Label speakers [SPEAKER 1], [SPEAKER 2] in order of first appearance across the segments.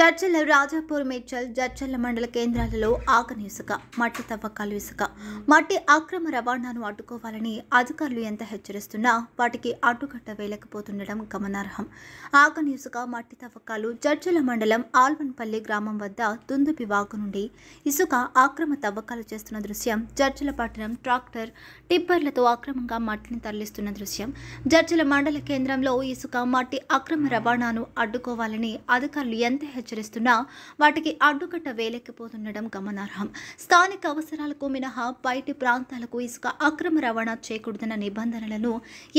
[SPEAKER 1] జడ్చర్ల రాజాపూర్ మేడ్చల్ జడ్చర్ల మండల కేంద్రాలలో ఆగని ఇసుక మట్టి తవ్వకాలు ఇసుక మట్టి అక్రమ రవాణాను అడ్డుకోవాలని అధికారులు ఎంత హెచ్చరిస్తున్నా వాటికి అడ్డుకట్ట వేయలేకపోతుండడం గమనార్హం. ఆగని ఇసుక మట్టి తవ్వకాలు జడ్చర్ల మండలం ఆల్వన్పల్లి గ్రామం వద్ద దుందుపి వాగు నుండి ఇసుక అక్రమ తవ్వకాలు చేస్తున్న దృశ్యం. జడ్చర్ల పట్టణం ట్రాక్టర్ టిప్పర్లతో అక్రమంగా మట్టిని తరలిస్తున్న దృశ్యం. జడ్చర్ల మండల కేంద్రంలో ఇసుక మట్టి అక్రమ రవాణాను అడ్డుకోవాలని అధికారులు ఎంత హెచ్చరిస్తున్నా వాటికి అడ్డుకట్ట వేయలేకపోతుండడం గమనార్హం. స్థానిక అవసరాలకు మినహా బయటి ప్రాంతాలకు ఇసుక అక్రమ రవాణా చేయకూడదన్న నిబంధనలను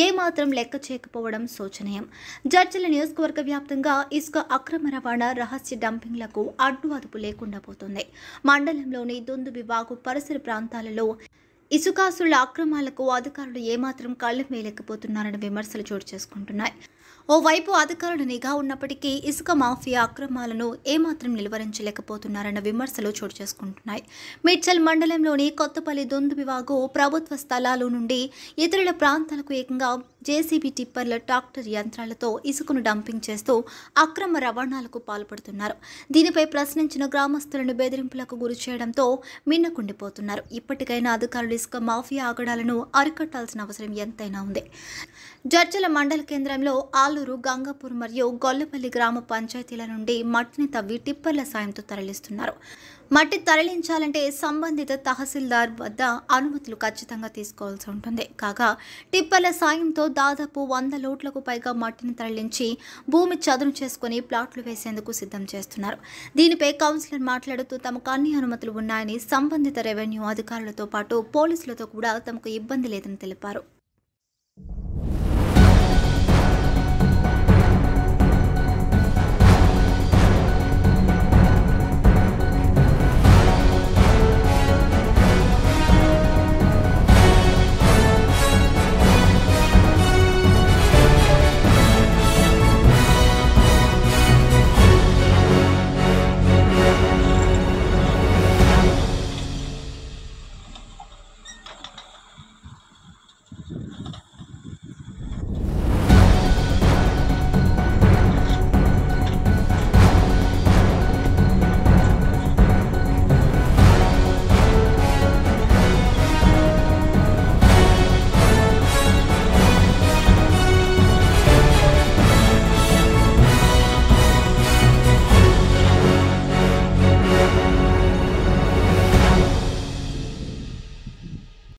[SPEAKER 1] ఏమాత్రం లెక్క చేయకపోవడం శోచనీయం. జడ్చర్ల నియోజకవర్గ వ్యాప్తంగా ఇసుక అక్రమ రవాణా రహస్య డంపింగ్లకు అడ్డు అదుపు లేకుండా పోతుంది. మండలంలోని దుందుబి వాగు పరిసర ప్రాంతాలలో ఇసుకాసుల అక్రమాలకు అధికారులు ఏమాత్రం కళ్లెం వేయలేకపోతున్నారన్న విమర్శలు చోటు చేసుకుంటున్నాయి. ఓవైపు అధికారులు నిఘా ఉన్నప్పటికీ ఇసుక మాఫియా అక్రమాలను ఏమాత్రం నిలువరించలేకపోతున్నారన్న విమర్శలు చోటు చేసుకుంటున్నాయి. మేడ్చల్ మండలంలోని కొత్తపల్లి దుందుబివాగు ప్రభుత్వ స్థలాల నుండి ఇతరుల ప్రాంతాలకు ఏకంగా జేసీబీ టిప్పర్ల ట్రాక్టర్ యంత్రాలతో ఇసుకను డంపింగ్ చేస్తూ అక్రమ రవాణాలకు పాల్పడుతున్నారు. దీనిపై ప్రశ్నించిన గ్రామస్తులను బెదిరింపులకు గురి చేయడంతో మిన్నకుండిపోతున్నారు. ఇప్పటికైనా అధికారులు ఇసుక మాఫియా ఆగడాలను అరికట్టాల్సిన అవసరం ఎంతైనా ఉంది. జడ్చర్ల మండల కేంద్రంలో ఆలూరు, గంగాపూర్ మరియు గొల్లపల్లి గ్రామ పంచాయతీల నుండి మట్టిని తవ్వి టిప్పర్ల సాయంతో తరలిస్తున్నారు. మట్టి తరలించాలంటే సంబంధిత తహసీల్దార్ వద్ద అనుమతులు ఖచ్చితంగా తీసుకోవాల్సి ఉంటుంది. కాగా టిప్పర్ల సాయంతో దాదాపు 100 లోడ్లకు పైగా మట్టిని తరలించి భూమి చదును చేసుకుని ప్లాట్లు వేసేందుకు సిద్ధం చేస్తున్నారు. దీనిపై కౌన్సిలర్ మాట్లాడుతూ తమకు అన్ని అనుమతులు ఉన్నాయని, సంబంధిత రెవెన్యూ అధికారులతో పాటు పోలీసులతో కూడా తమకు ఇబ్బంది లేదని తెలిపారు.